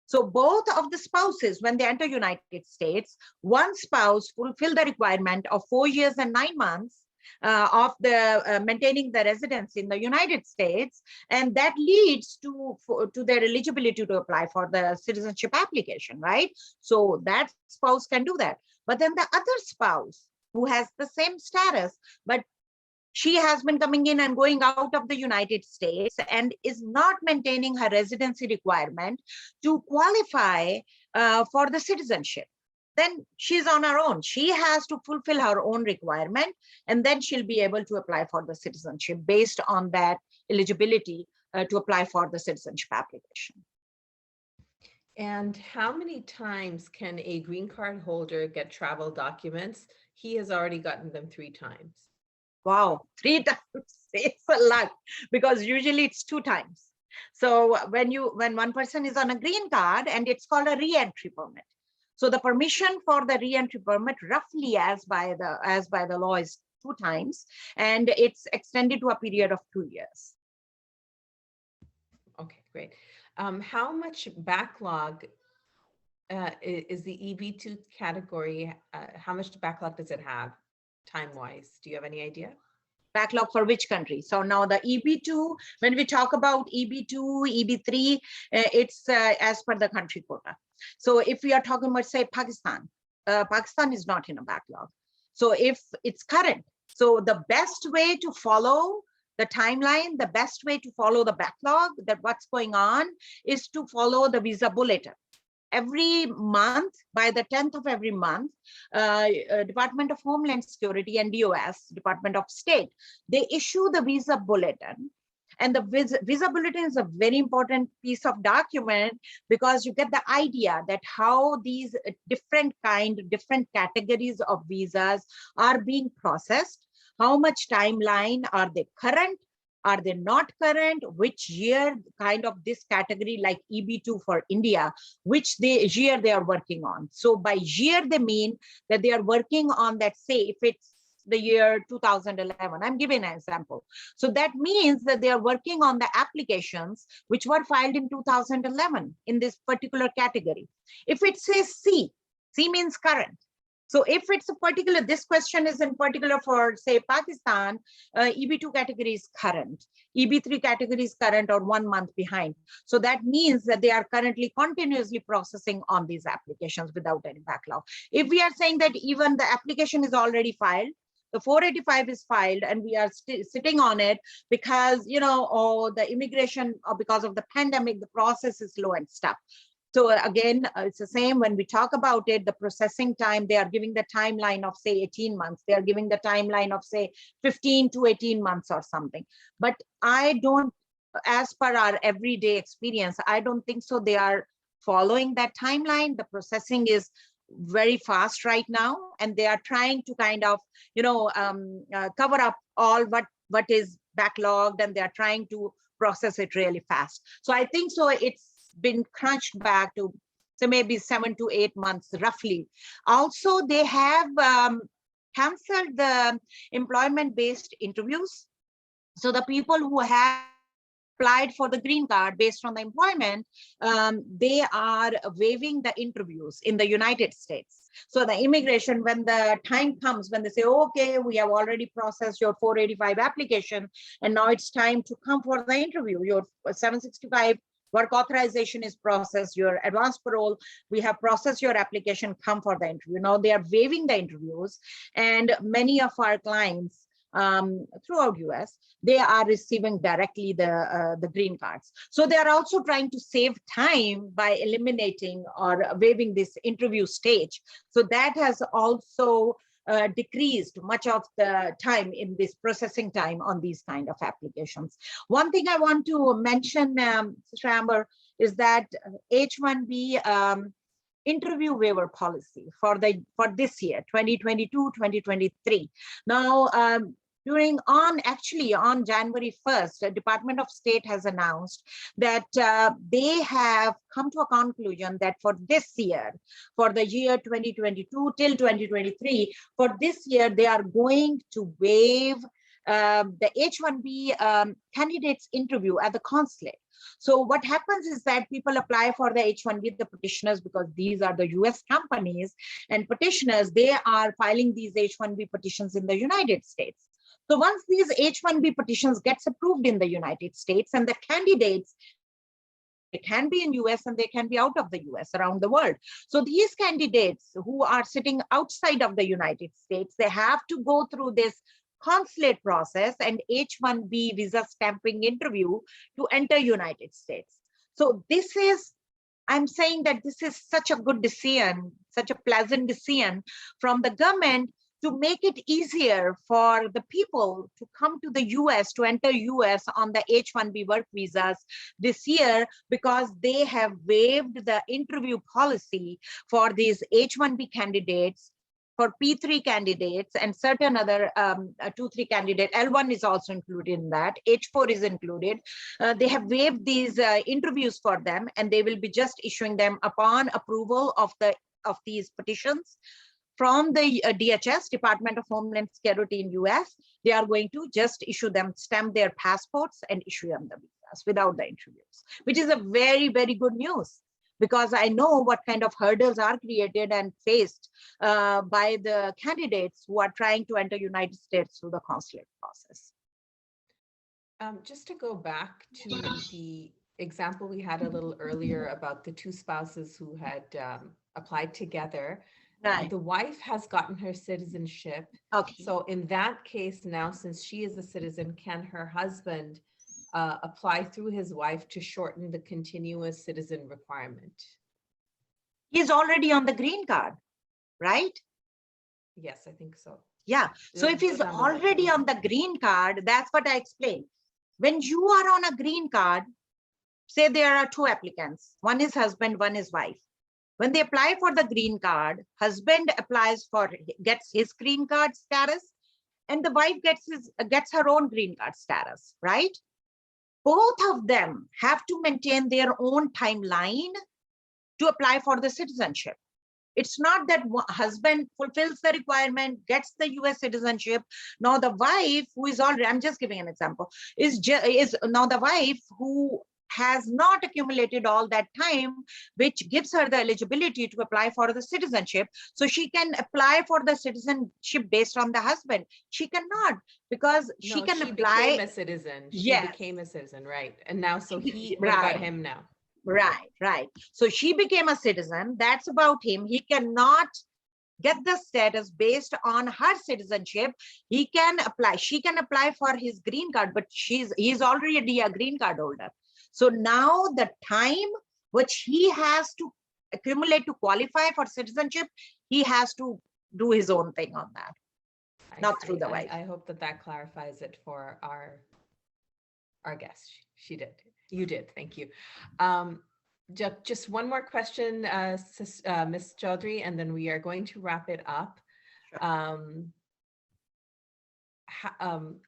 S2: So both of the spouses, when they enter United States, one spouse fulfill the requirement of 4 years and 9 months of the maintaining the residence in the United States, and that leads to their eligibility to apply for the citizenship application, right? So that spouse can do that. But then the other spouse who has the same status, but she has been coming in and going out of the United States and is not maintaining her residency requirement to qualify for the citizenship. Then she's on her own. She has to fulfill her own requirement, and then she'll be able to apply for the citizenship based on that eligibility to apply for the citizenship application.
S1: And how many times can a green card holder get travel documents? He has already gotten them 3 times.
S2: Wow, 3 times, it's a lot, because usually it's 2 times. So when one person is on a green card, and it's called a re-entry permit. So the permission for the re-entry permit, roughly as by the law, is 2 times, and it's extended to a period of 2 years.
S1: Okay, great. How much backlog is the EB2 category? How much backlog does it have time-wise? Do you have any idea?
S2: Backlog for which country? So now the EB2, when we talk about EB2, EB3, it's as per the country quota. So if we are talking about, say, Pakistan, Pakistan is not in a backlog. So if it's current, so the best way to follow the timeline, the best way to follow the backlog, that what's going on, is to follow the visa bulletin. Every month, by the 10th of every month, Department of Homeland Security and DOS, Department of State, they issue the visa bulletin. And the visa bulletin is a very important piece of document, because you get the idea that how these different categories of visas are being processed, how much timeline, are they current, are they not current, which year kind of this category, like EB2 for India, which year they are working on. So by year, they mean that they are working on that, say, if it's the year 2011, I'm giving an example. So that means that they are working on the applications which were filed in 2011 in this particular category. If it says C means current. So if it's a particular, this question is in particular for, say, Pakistan, EB2 category is current, EB3 category is current or 1 month behind. So that means that they are currently continuously processing on these applications without any backlog. If we are saying that even the application is already filed, the 485 is filed, and we are still sitting on it because, the immigration, or because of the pandemic, the process is slow and stuff. So again, it's the same when we talk about it, the processing time, they are giving the timeline of, say, 18 months. They are giving the timeline of, say, 15 to 18 months or something. But I don't, as per our everyday experience, I don't think so they are following that timeline. The processing is very fast right now, and they are trying to kind of, cover up all what is backlogged, and they are trying to process it really fast. So I think so it's been crunched back to, so maybe 7 to 8 months roughly. Also, they have canceled the employment-based interviews. So the people who have applied for the green card based on the employment, they are waiving the interviews in the United States. So the immigration, when the time comes, when they say, okay, we have already processed your 485 application, and now it's time to come for the interview, your 765 work authorization is processed, your advance parole, we have processed your application, come for the interview. Now they are waiving the interviews, and many of our clients throughout US, they are receiving directly the green cards. So they are also trying to save time by eliminating or waiving this interview stage. So that has also decreased much of the time in this processing time on these kind of applications. One thing I want to mention, Mr. Amber, is that H-1B interview waiver policy for this year, 2022-2023. Now, Actually on January 1st, the Department of State has announced that they have come to a conclusion that for this year, for the year 2022 till 2023, for this year, they are going to waive the H-1B candidates interview at the consulate. So what happens is that people apply for the H-1B, the petitioners, because these are the US companies and petitioners, they are filing these H-1B petitions in the United States. So once these H-1B petitions gets approved in the United States, and the candidates, they can be in US and they can be out of the US, around the world. So these candidates who are sitting outside of the United States, they have to go through this consulate process and H-1B visa stamping interview to enter United States. So this is, I'm saying that this is such a good decision, such a pleasant decision from the government to make it easier for the people to come to the US, to enter US on the H-1B work visas this year, because they have waived the interview policy for these H-1B candidates, for P3 candidates and certain other 2-3 candidate. L1 is also included in that. H4 is included. They have waived these interviews for them, and they will be just issuing them upon approval of these petitions from the DHS, Department of Homeland Security in US. They are going to just issue them, stamp their passports and issue them the visas without the interviews, which is a very, very good news, because I know what kind of hurdles are created and faced by the candidates who are trying to enter United States through the consulate process.
S1: Just to go back to the example we had a little earlier about the two spouses who had applied together.
S2: Right.
S1: The wife has gotten her citizenship.
S2: Okay.
S1: So in that case now, since she is a citizen, can her husband apply through his wife to shorten the continuous citizen requirement?
S2: He's already on the green card, right?
S1: Yes, I think so.
S2: Yeah. So if he's already on the green card, that's what I explained. When you are on a green card, say there are two applicants, one is husband, one is wife. When they apply for the green card, husband gets his green card status, and the wife gets her own green card status, right? Both of them have to maintain their own timeline to apply for the citizenship. It's not that husband fulfills the requirement, gets the US citizenship. Now the wife, who is already, I'm just giving an example, is now the wife who has not accumulated all that time, which gives her the eligibility to apply for the citizenship. So she can apply for the citizenship based on the husband. She cannot, because she
S1: became a citizen.
S2: Yes.
S1: She became a citizen, right? And now, so what
S2: right.
S1: about him now?
S2: Right. So she became a citizen. That's about him. He cannot get the status based on her citizenship. He can apply. She can apply for his green card, but he's already a green card holder. So now the time which he has to accumulate to qualify for citizenship, he has to do his own thing on that, not through the wife.
S1: I hope that clarifies it for our guest. She did. You did. Thank you. Just one more question, Ms. Chaudhry, and then we are going to wrap it up. Sure.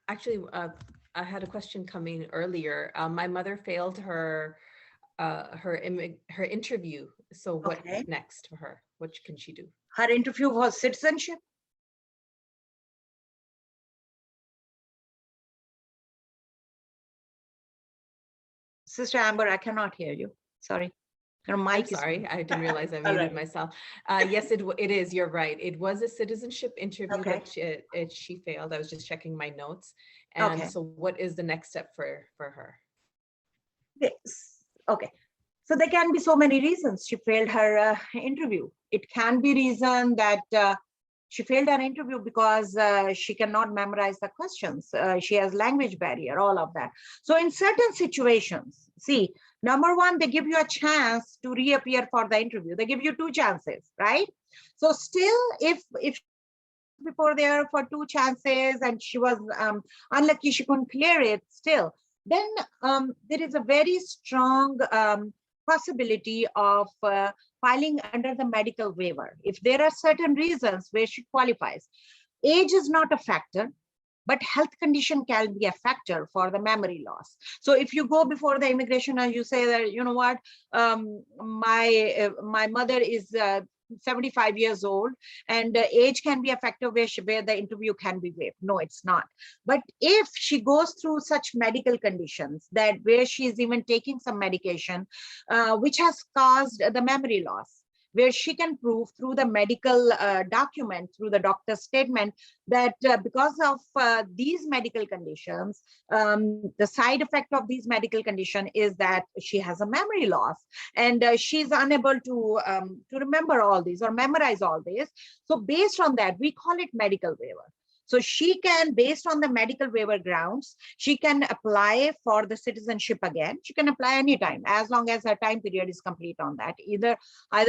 S1: Actually, I had a question coming earlier. My mother failed her interview. So what next for her? What can she do?
S2: Her interview was citizenship. Sister Amber, I cannot hear you. Sorry. Her mic
S1: is sorry, I didn't realize I muted myself. Yes, it is. You're right. It was a citizenship interview that she failed. I was just checking my notes. And so what is the next step for her?
S2: Yes. Okay. So there can be so many reasons she failed her interview. It can be reason that she failed her interview because she cannot memorize the questions. She has language barrier, all of that. So in certain situations, see, number one, they give you a chance to reappear for the interview. They give you 2 chances, right? So still, if before there for 2 chances and she was unlucky, she couldn't clear it still, then there is a very strong possibility of filing under the medical waiver. If there are certain reasons where she qualifies, age is not a factor. but health condition can be a factor for the memory loss. So if you go before the immigration and you say that, you know what, my mother is 75 years old, and age can be a factor where the interview can be waived. No, it's not. But if she goes through such medical conditions that where she is even taking some medication, which has caused the memory loss, where she can prove through the medical document, through the doctor's statement, that because of these medical conditions, the side effect of these medical condition is that she has a memory loss, and she's unable to remember all these or memorize all this. So based on that, we call it medical waiver. So she can, based on the medical waiver grounds, she can apply for the citizenship again. She can apply anytime, as long as her time period is complete on that. Either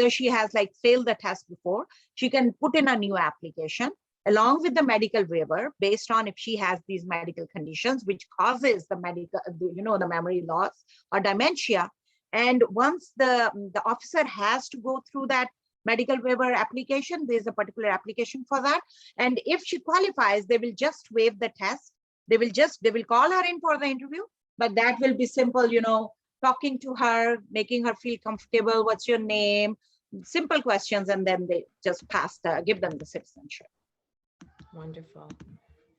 S2: she has like failed the test before, she can put in a new application along with the medical waiver based on if she has these medical conditions, which causes the the memory loss or dementia. And once the officer has to go through that medical waiver application, there's a particular application for that. And if she qualifies, they will just waive the test. They will call her in for the interview, but that will be simple, talking to her, making her feel comfortable. What's your name? Simple questions, and then they just give them the citizenship.
S1: Wonderful.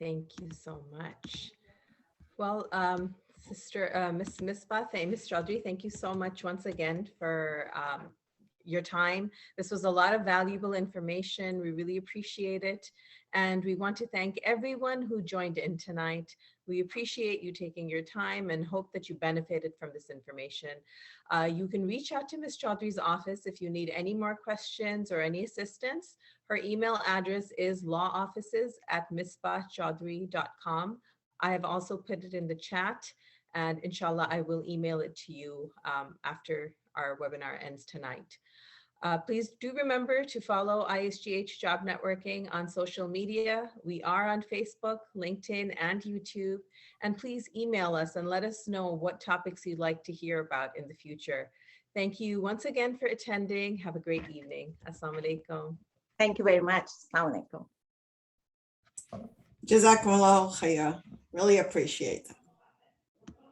S1: Thank you so much. Well, Sister Miss Misbah Chaudhry, thank you so much once again for your time. This was a lot of valuable information. We really appreciate it. And we want to thank everyone who joined in tonight. We appreciate you taking your time and hope that you benefited from this information. You can reach out to Ms. Chaudhry's office if you need any more questions or any assistance. Her email address is lawoffices@misbahchaudhry.com. I have also put it in the chat, and inshallah, I will email it to you after our webinar ends tonight. Please do remember to follow ISGH Job Networking on social media. We are on Facebook, LinkedIn, and YouTube. And please email us and let us know what topics you'd like to hear about in the future. Thank you once again for attending. Have a great evening. Assalamu alaikum.
S2: Thank you very much. Assalamu alaikum.
S3: Jazakumullah khair. Really appreciate it.